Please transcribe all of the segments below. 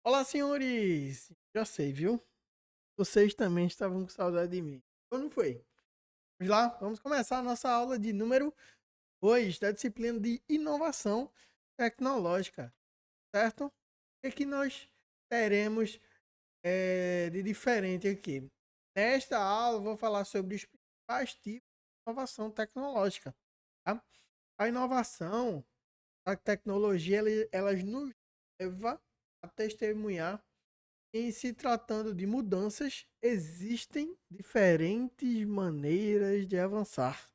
Olá, senhores! Já sei, viu? Vocês também estavam com saudade de mim. Quando foi? Vamos lá, vamos começar a nossa aula de número 2 da disciplina de inovação tecnológica, certo? O que nós teremos de diferente aqui? Nesta aula, eu vou falar sobre os principais tipos de inovação tecnológica. Tá? A inovação, a tecnologia, elas nos leva a testemunhar. Em se tratando de mudanças, existem diferentes maneiras de avançar.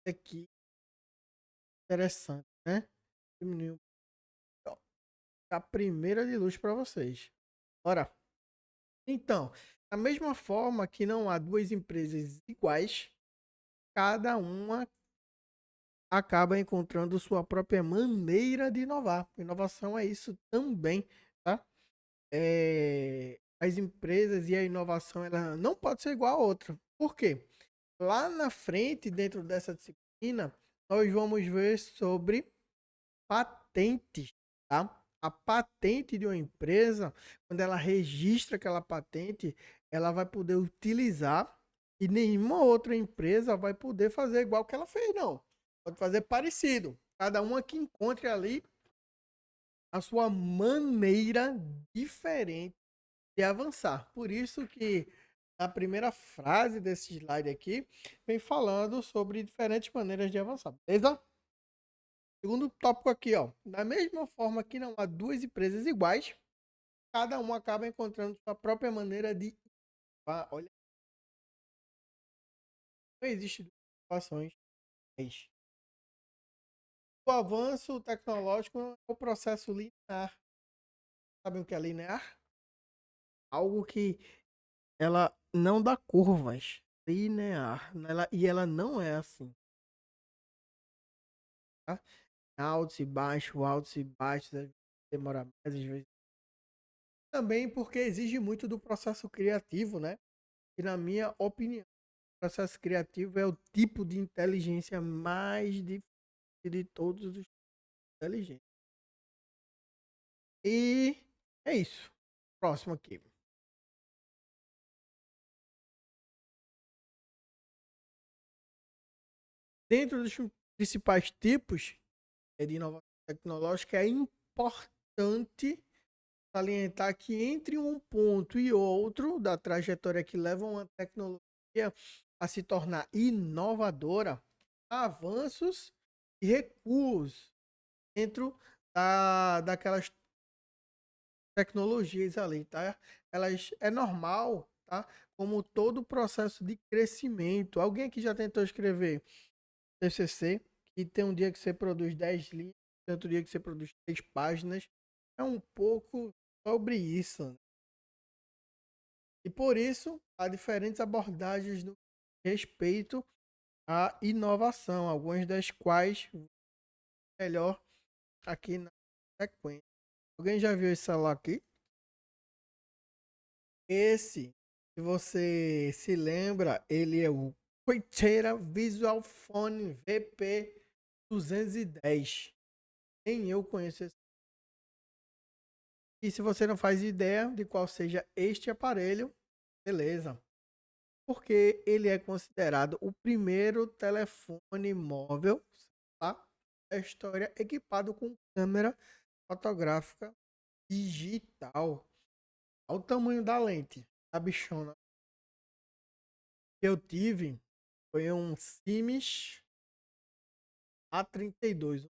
Aqui, interessante, né? Diminuiu a primeira de luz para vocês. Ora, então, da mesma forma que não há duas empresas iguais, cada uma acaba encontrando sua própria maneira de inovar. Inovação é isso também, tá? As empresas e a inovação ela não pode ser igual a outra. Por quê? Lá na frente, dentro dessa disciplina, nós vamos ver sobre patentes, tá? A patente de uma empresa, quando ela registra aquela patente, ela vai poder utilizar e nenhuma outra empresa vai poder fazer igual que ela fez, não. Pode fazer parecido. Cada uma que encontre ali a sua maneira diferente de avançar. Por isso que a primeira frase desse slide aqui vem falando sobre diferentes maneiras de avançar, beleza? Segundo tópico aqui, ó. Da mesma forma que não há duas empresas iguais, cada uma acaba encontrando sua própria maneira de inovar. Olha, não existe duas inovações iguais. O avanço tecnológico é o processo linear. Sabem o que é linear? Algo que ela não dá curvas. Linear. E ela não é assim. Tá? Altos e baixos, às vezes demora mais, às vezes. Também porque exige muito do processo criativo, né? E na minha opinião, o processo criativo é o tipo de inteligência mais difícil de todos os tipos de inteligência. E é isso. Próximo aqui. Dentro dos principais tipos de inovação tecnológica, é importante salientar que entre um ponto e outro da trajetória que leva uma tecnologia a se tornar inovadora, há avanços e recuos dentro daquelas tecnologias ali, tá? Elas é normal, tá? Como todo processo de crescimento. Alguém aqui já tentou escrever TCC, que tem um dia que você produz 10 linhas, tem outro dia que você produz 3 páginas. É um pouco sobre isso, né? E por isso, há diferentes abordagens no respeito à inovação, algumas das quais melhor aqui na sequência. Alguém já viu esse celular aqui? Esse, se você se lembra, ele é o Quaterra Visual Phone VP210. Nem eu conheço esse. E se você não faz ideia de qual seja este aparelho, beleza. Porque ele é considerado o primeiro telefone móvel, tá? Da história equipado com câmera fotográfica digital. Olha o tamanho da lente da bichona que eu tive. Foi um Sims A32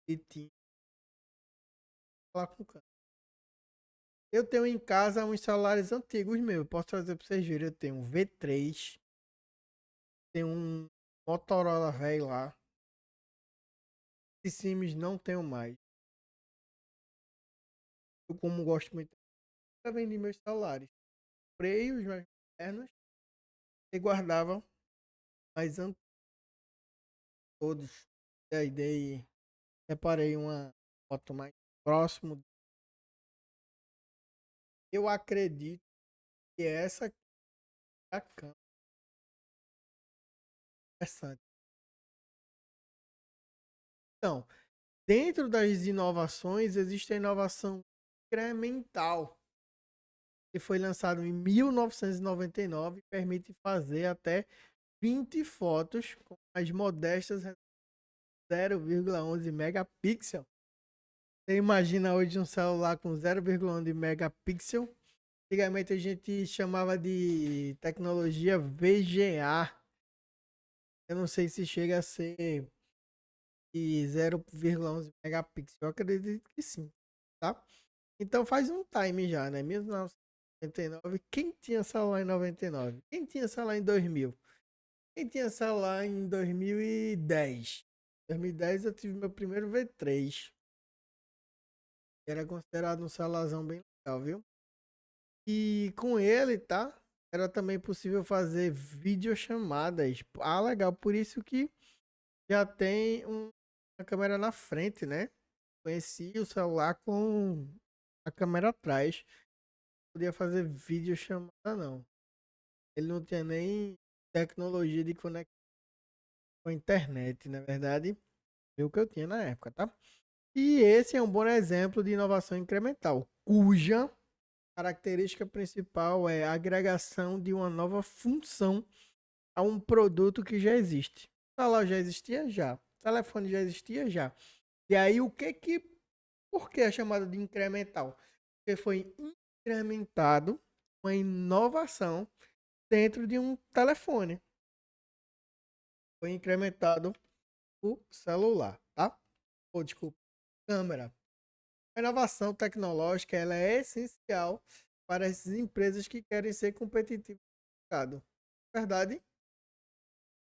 e tinha lá com câmera. Eu tenho em casa uns celulares antigos meus. Posso trazer para vocês verem. Eu tenho um V3, tenho um Motorola velho lá. Esse Sims não tenho mais. Eu, como gosto muito, eu vendi meus celulares. Comprei os mais modernos e guardava mais antigos todos. E aí separei uma foto mais próximo. Eu acredito que essa aqui é a câmera. Interessante. Então, Dentro das inovações, existe a inovação incremental, que foi lançado em 1999 e permite fazer até 20 fotos com as modestas 0,11 megapixel. Você imagina hoje um celular com 0,11 megapixel? Antigamente a gente chamava de tecnologia VGA. Eu não sei se chega a ser de 0,11 megapixel. Eu acredito que sim, tá? Então faz um time já, né? 1999. Quem tinha celular em 99? Quem tinha celular em 2000? Quem tinha celular em 2010? Em 2010 eu tive meu primeiro V3. Era considerado um celularzão bem legal, viu? E com ele, tá? Era também possível fazer videochamadas. Ah, legal. Por isso que já tem uma câmera na frente, né? Conheci o celular com a câmera atrás. Não podia fazer videochamada, não. Ele não tinha nem tecnologia de conexão com a internet, na verdade. Foi o que eu tinha na época, tá? E esse é um bom exemplo de inovação incremental, cuja característica principal é a agregação de uma nova função a um produto que já existe. O celular já existia? Já. O telefone já existia? Já. E aí, por que a chamada de incremental? Porque foi incrementado uma inovação dentro de um telefone. Foi incrementado o celular, tá? Ou, desculpa, câmera. A inovação tecnológica ela é essencial para essas empresas que querem ser competitivas no mercado. Verdade?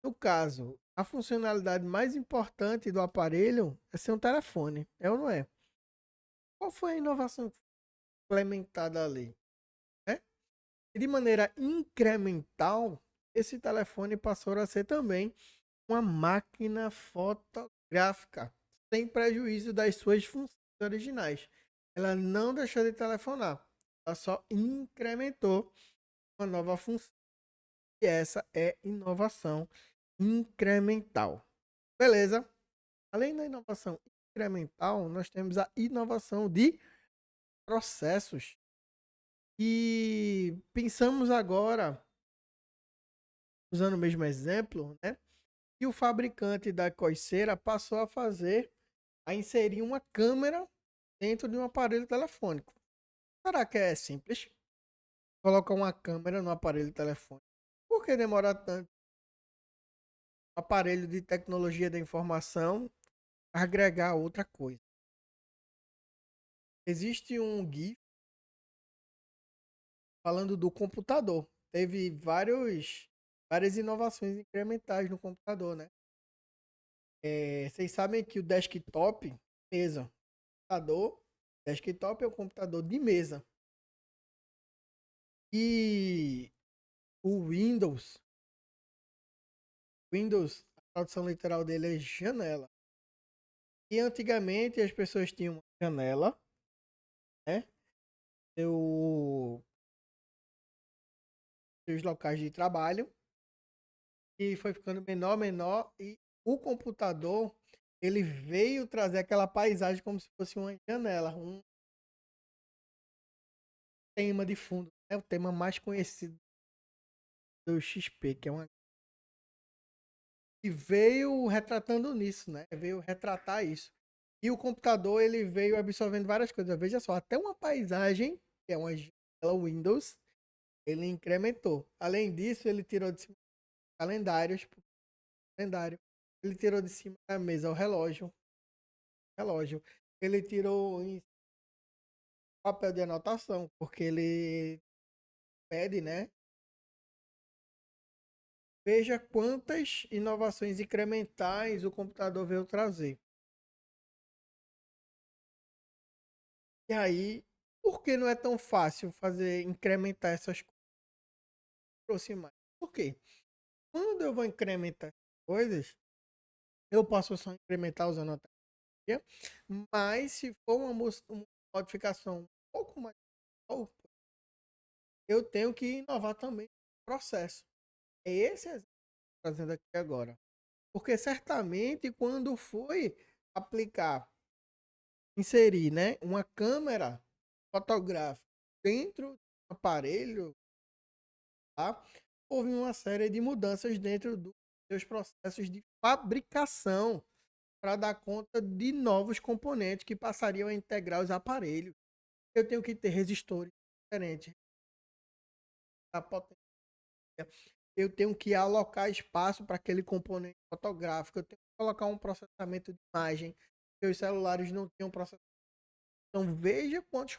No caso, a funcionalidade mais importante do aparelho é ser um telefone, é ou não é? Qual foi a inovação implementada ali? É? E de maneira incremental, esse telefone passou a ser também uma máquina fotográfica, sem prejuízo das suas funções originais. Ela não deixou de telefonar, ela só incrementou uma nova função. E essa é inovação incremental. Beleza? Além da inovação incremental, nós temos a inovação de processos. E pensamos agora, usando o mesmo exemplo, né? Que o fabricante da coiceira passou a inserir uma câmera dentro de um aparelho telefônico. Será que é simples? Colocar uma câmera no aparelho telefônico. Por que demora tanto? Aparelho de tecnologia da informação agregar outra coisa. Existe um GIF falando do computador. Teve várias inovações incrementais no computador, né? Vocês sabem que o desktop, mesa, computador, desktop é o computador de mesa. E o Windows, a tradução literal dele é janela. E antigamente as pessoas tinham uma janela, né? Seu, seus locais de trabalho e foi ficando menor, menor e o computador ele veio trazer aquela paisagem como se fosse uma janela, um tema de fundo, é o tema mais conhecido do XP, que é uma e veio retratando nisso, né? Veio retratar isso. E o computador ele veio absorvendo várias coisas. Veja só, até uma paisagem, que é uma janela Windows, ele incrementou. Além disso, ele tirou de cima calendários, calendário. Ele tirou de cima da mesa o relógio. Ele tirou em papel de anotação, porque ele pede, né? Veja quantas inovações incrementais o computador veio trazer. E aí, por que não é tão fácil fazer incrementar essas coisas? Aproximar. Por quê? Quando eu vou incrementar coisas, eu posso só incrementar usando a tecnologia, mas se for uma modificação um pouco mais alta, eu tenho que inovar também no processo. É esse exemplo que eu estou trazendo aqui agora. Porque certamente quando foi aplicar inserir, né, uma câmera fotográfica dentro do aparelho, tá? Houve uma série de mudanças dentro dos seus processos de fabricação para dar conta de novos componentes que passariam a integrar os aparelhos. Eu tenho que ter resistores diferentes, a potência. Eu tenho que alocar espaço para aquele componente fotográfico. Eu tenho que colocar um processamento de imagem, porque os celulares não tinham processamento. Então veja quantos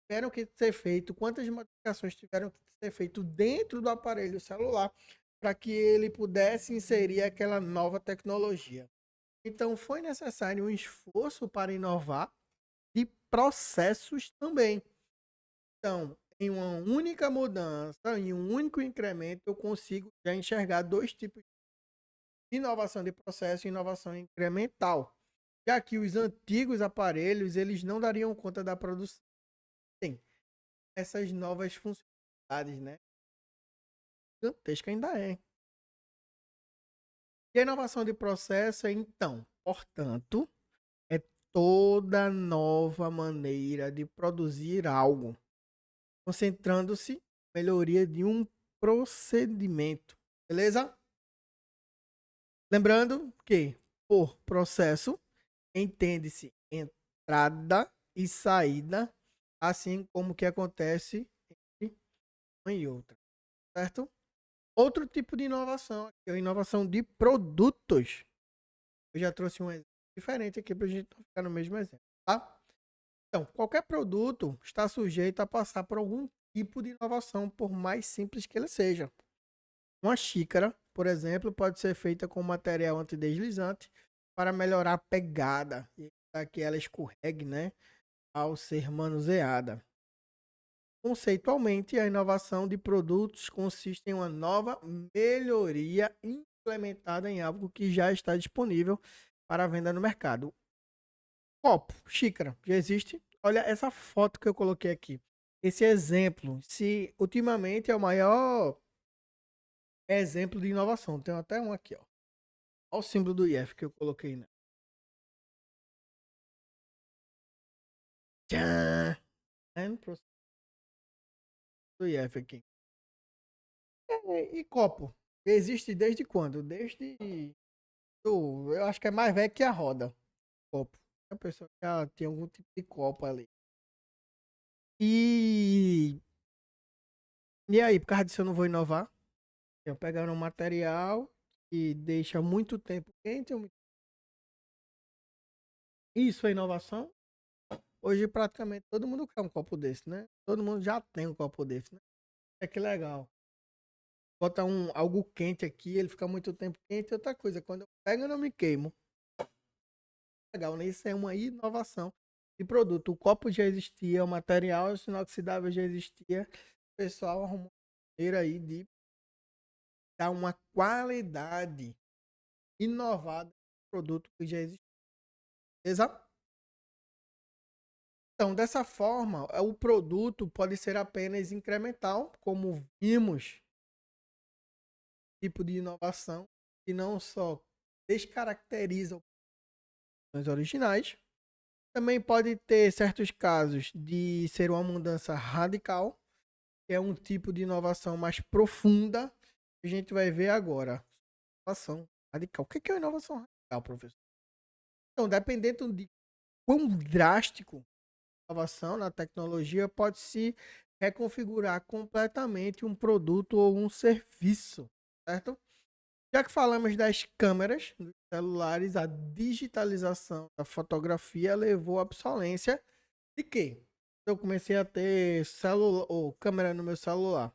tiveram que ser feito, quantas modificações tiveram que ser feito dentro do aparelho celular para que ele pudesse inserir aquela nova tecnologia. Então foi necessário um esforço para inovar e processos também. Então, em uma única mudança, em um único incremento, eu consigo já enxergar dois tipos de inovação de processo e inovação incremental. Já que os antigos aparelhos, eles não dariam conta da produção. Tem essas novas funcionalidades, né? Gigantesca ainda é. E a inovação de processo, então, portanto, é toda nova maneira de produzir algo, concentrando-se na melhoria de um procedimento. Beleza? Lembrando que, por processo, entende-se entrada e saída, assim como que acontece entre uma e outra, certo? Outro tipo de inovação, que é a inovação de produtos. Eu já trouxe um exemplo diferente aqui para a gente não ficar no mesmo exemplo, tá? Então, qualquer produto está sujeito a passar por algum tipo de inovação, por mais simples que ele seja. Uma xícara, por exemplo, pode ser feita com material antideslizante para melhorar a pegada e evitar que ela escorregue, né, ao ser manuseada. Conceitualmente, a inovação de produtos consiste em uma nova melhoria implementada em algo que já está disponível para venda no mercado. Copo, xícara, já existe. Olha essa foto que eu coloquei aqui. Esse exemplo, se ultimamente é o maior exemplo de inovação. Tem até um aqui, ó. Olha o símbolo do IF que eu coloquei, né? Tchan! É no processo do IF aqui. E copo? Existe desde quando? Desde. Eu acho que é mais velho que a roda. Copo. A pessoa já tinha algum tipo de copo ali. E. E aí, por causa disso eu não vou inovar? Eu pegar um material que deixa muito tempo quente. Isso é inovação? Hoje praticamente todo mundo quer um copo desse, né? Todo mundo já tem um copo desse, né? É que legal. Bota algo quente aqui, ele fica muito tempo quente. Outra coisa, quando eu pego eu não me queimo. Legal, né? Isso é uma inovação de produto. O copo já existia, o material inoxidável já existia. O pessoal arrumou uma maneira aí de dar uma qualidade inovada no produto que já existia. Exato. Então, dessa forma, o produto pode ser apenas incremental, como vimos, tipo de inovação, que não só descaracteriza os originais, também pode ter certos casos de ser uma mudança radical, que é um tipo de inovação mais profunda, que a gente vai ver agora. Inovação radical. O que é inovação radical, professor? Então, dependendo de quão drástico inovação na tecnologia pode se reconfigurar completamente um produto ou um serviço, certo? Já que falamos das câmeras dos celulares, a digitalização da fotografia levou à obsolência de quê? Eu comecei a ter celular ou câmera no meu celular.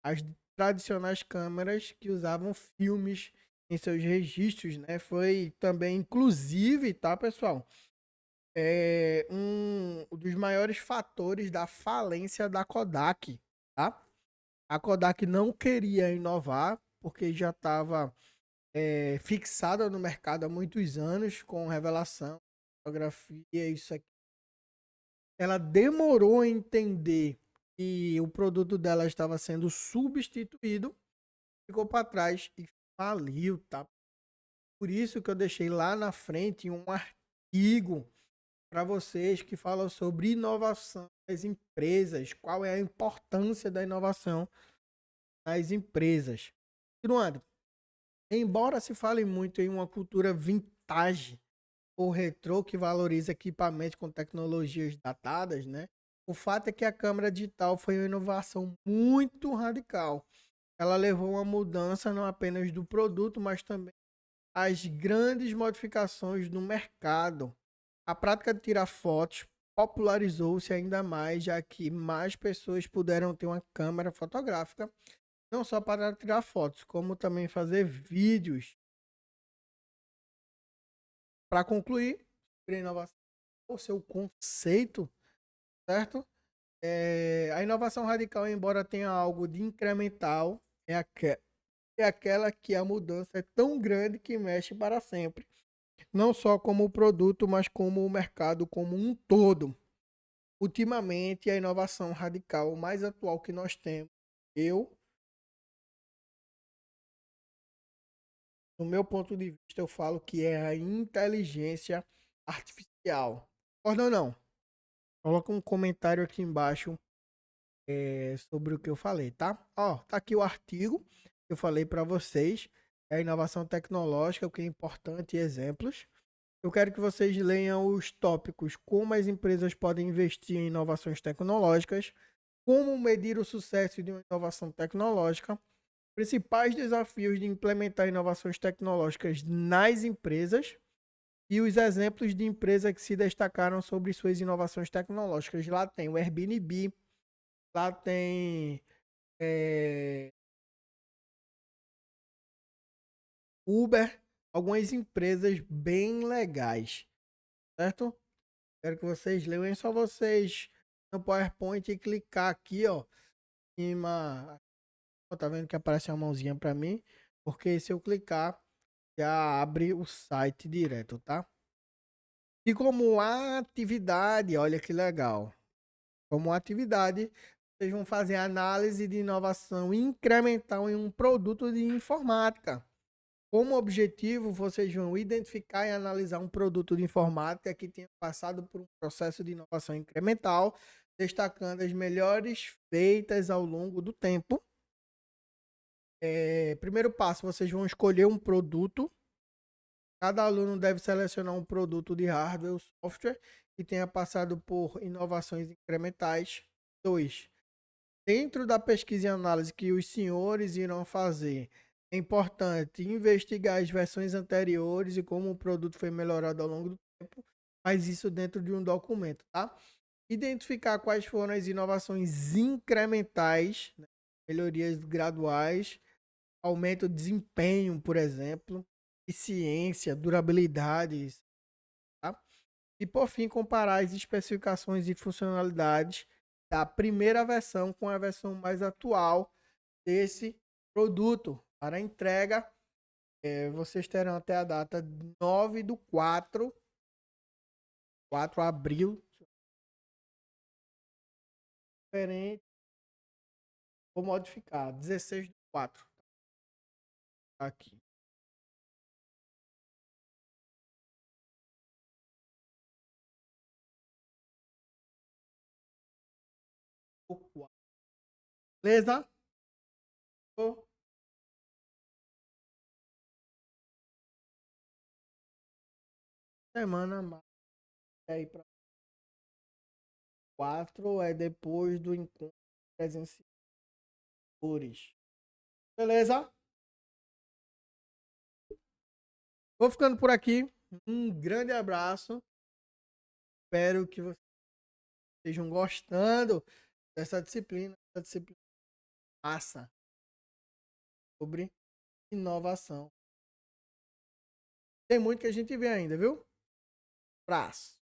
As tradicionais câmeras que usavam filmes em seus registros, né? Foi também, inclusive, tá, pessoal? É um dos maiores fatores da falência da Kodak, tá? A Kodak não queria inovar porque já estava fixada no mercado há muitos anos com revelação, fotografia, isso aqui. Ela demorou a entender que o produto dela estava sendo substituído, ficou para trás e faliu, tá? Por isso que eu deixei lá na frente um artigo para vocês que falam sobre inovação das empresas, qual é a importância da inovação nas empresas. Continuando, embora se fale muito em uma cultura vintage ou retrô que valoriza equipamentos com tecnologias datadas, né? O fato é que a câmera digital foi uma inovação muito radical. Ela levou uma mudança não apenas do produto, mas também as grandes modificações no mercado. A prática de tirar fotos popularizou-se ainda mais, já que mais pessoas puderam ter uma câmera fotográfica, não só para tirar fotos, como também fazer vídeos. Para concluir, sobre a inovação, o seu conceito, certo? A inovação radical, embora tenha algo de incremental, é aquela que a mudança é tão grande que mexe para sempre. Não só como o produto, mas como o mercado como um todo. Ultimamente, a inovação radical mais atual que nós temos, eu, no meu ponto de vista, eu falo que é a inteligência artificial. Concorda ou não? Coloca um comentário aqui embaixo sobre o que eu falei, tá? Ó, tá aqui o artigo que eu falei para vocês. É a inovação tecnológica, o que é importante e exemplos. Eu quero que vocês leiam os tópicos: como as empresas podem investir em inovações tecnológicas, como medir o sucesso de uma inovação tecnológica, principais desafios de implementar inovações tecnológicas nas empresas e os exemplos de empresas que se destacaram sobre suas inovações tecnológicas. Lá tem o Airbnb, lá tem Uber, algumas empresas bem legais, certo? Quero que vocês leiam, é só vocês no PowerPoint e clicar aqui, ó, em cima. Tá vendo que aparece uma mãozinha para mim? Porque se eu clicar, já abre o site direto, tá? E como atividade, olha que legal. Como atividade, vocês vão fazer análise de inovação incremental em um produto de informática. Como objetivo, vocês vão identificar e analisar um produto de informática que tenha passado por um processo de inovação incremental, destacando as melhores feitas ao longo do tempo. Primeiro passo, vocês vão escolher um produto. Cada aluno deve selecionar um produto de hardware ou software que tenha passado por inovações incrementais. 2. Dentro da pesquisa e análise que os senhores irão fazer, é importante investigar as versões anteriores e como o produto foi melhorado ao longo do tempo, mas isso dentro de um documento, tá? Identificar quais foram as inovações incrementais, né? Melhorias graduais, aumento de desempenho, por exemplo, eficiência, durabilidade, tá? E por fim, comparar as especificações e funcionalidades da primeira versão com a versão mais atual desse produto. Para a entrega, vocês terão até a data 9 do 4 de abril, diferente ou modificar, 16 do 4. Aqui. O 4. Beleza? Semana mais aí para 4 é depois do encontro presencial. Beleza? Vou ficando por aqui. Um grande abraço. Espero que vocês estejam gostando dessa disciplina. Essa disciplina massa sobre inovação. Tem muito que a gente vê ainda, viu? Abraço.